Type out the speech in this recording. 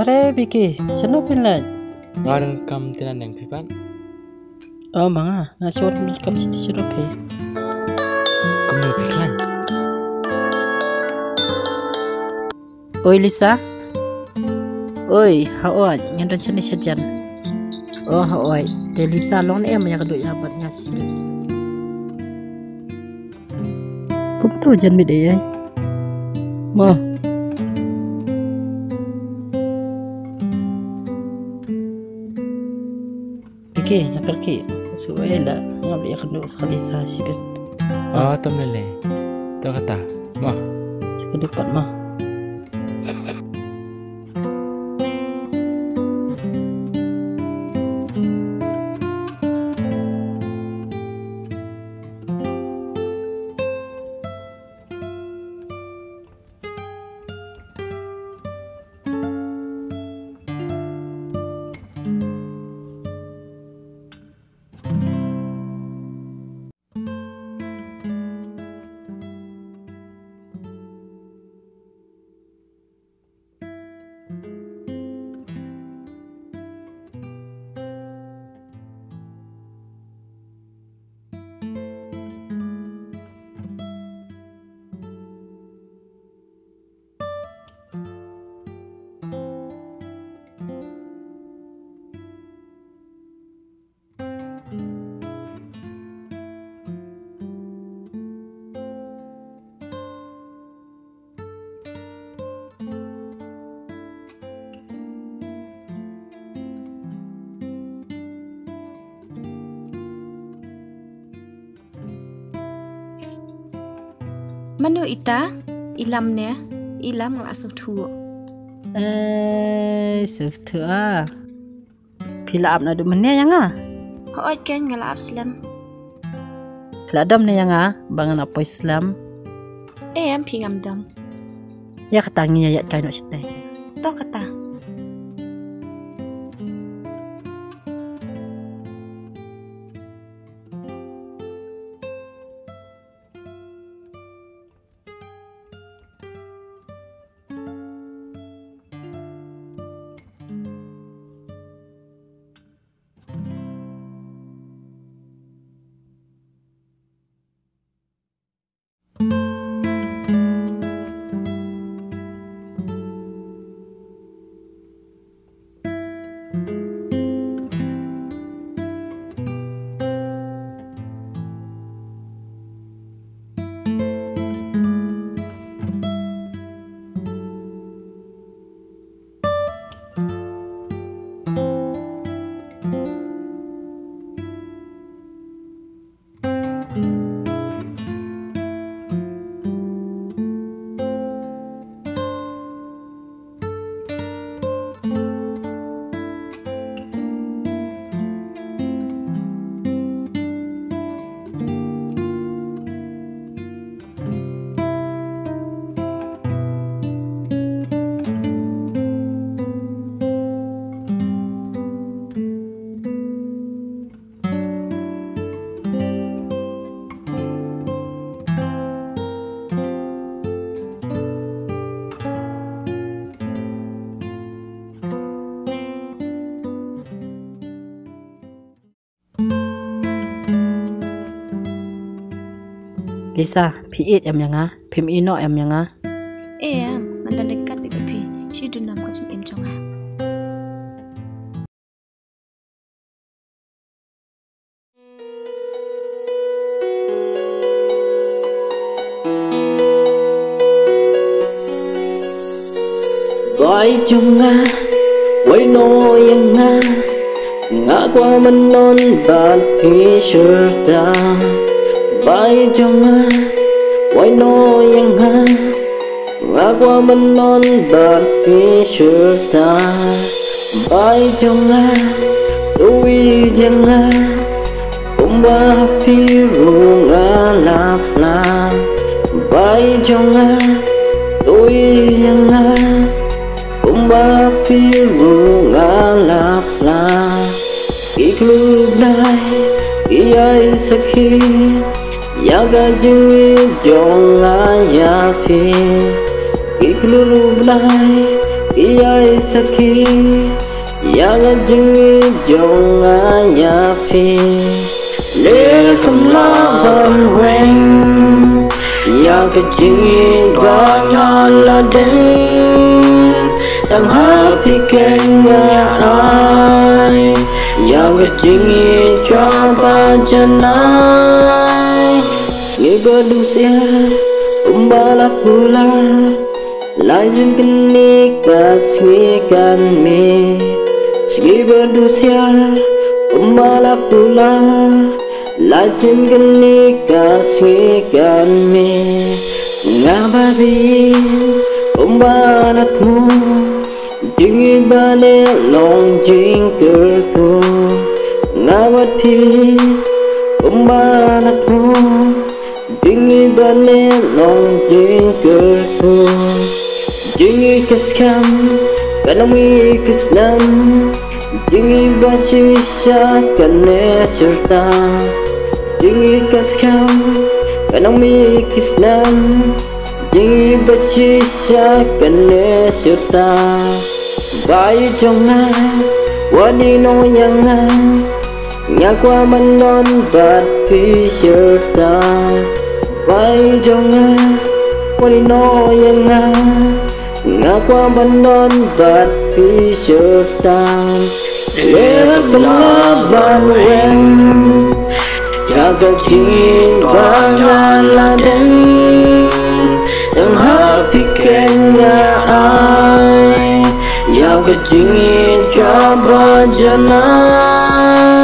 Are Biki, seno pinlat. Ngarang kam tinan yang pipan. Oh manga, ngasur kam siti surup he. Kamu piklan. Oi Lisa. Oi, haoi, nyandan sini sajan. Oh haoi, de Lisa long em yang kedua yabat nyasi. Kum tu jan mi de. Ma. Biki, nakal ki. Suwela, ngabi akan sekali sibet. Oh, tom lele. To kata. Mah. Sekedepat mah. Manu ita ilam ne ilam ngasuk tu. Suktu ah. Pila abna du mene yang ah. Hoot kan ngalap Islam. Pila dam ne yang ah, bangan apa Islam. Am pingam dam. Ya katangi ya cai no site. To kata. Lisa, piit em yang ah, pim ino em yang ah. Am ngalan dekat pipi. Si dunam kacin em jonga. Gọi chung nga, quay nô yang nga, ngã qua mình non bạn hi sửa ta. Bay trong nga, quay nô yang nga, ngã qua mình non bạn hi sửa ta. Bay trong nga, tôi yang nga, cũng ba phi ru nga lap la. Bay trong nga, tôi yang nga, cũng ba phi ru nga lap la. Iklub dai, iyai sakhi. Yaga jui jong ayapi, iklulu blai, Iyai saki Yaga jingi jonga yafi Lir kam laban weng Yaga jingi banga laden Tang happy kenga ai Yaga jingi coba janai Sgi berdusia Umbalak bulan Lazim kini kasihkan me Segi berdusia Umbalak bulan Lazim kini kasihkan me Ngababi Umbalatmu Jingi bane long jingkerku Ngababi Umbalatmu Jingi bane long jingkerku Jingi kaskam, kanami kasnam Jingi basisya kane serta Jingi kaskam, kanami kasnam Jingi basisya kane serta Bayi jonga, wadi no yanga Nyakwa manon bat pi serta Bayi jonga, wadi no yanga Ngakwa bandon bat pi serta Lera pelaban weng Jaga jin bangan laden Yang happy kenga ai Jaga jin coba janai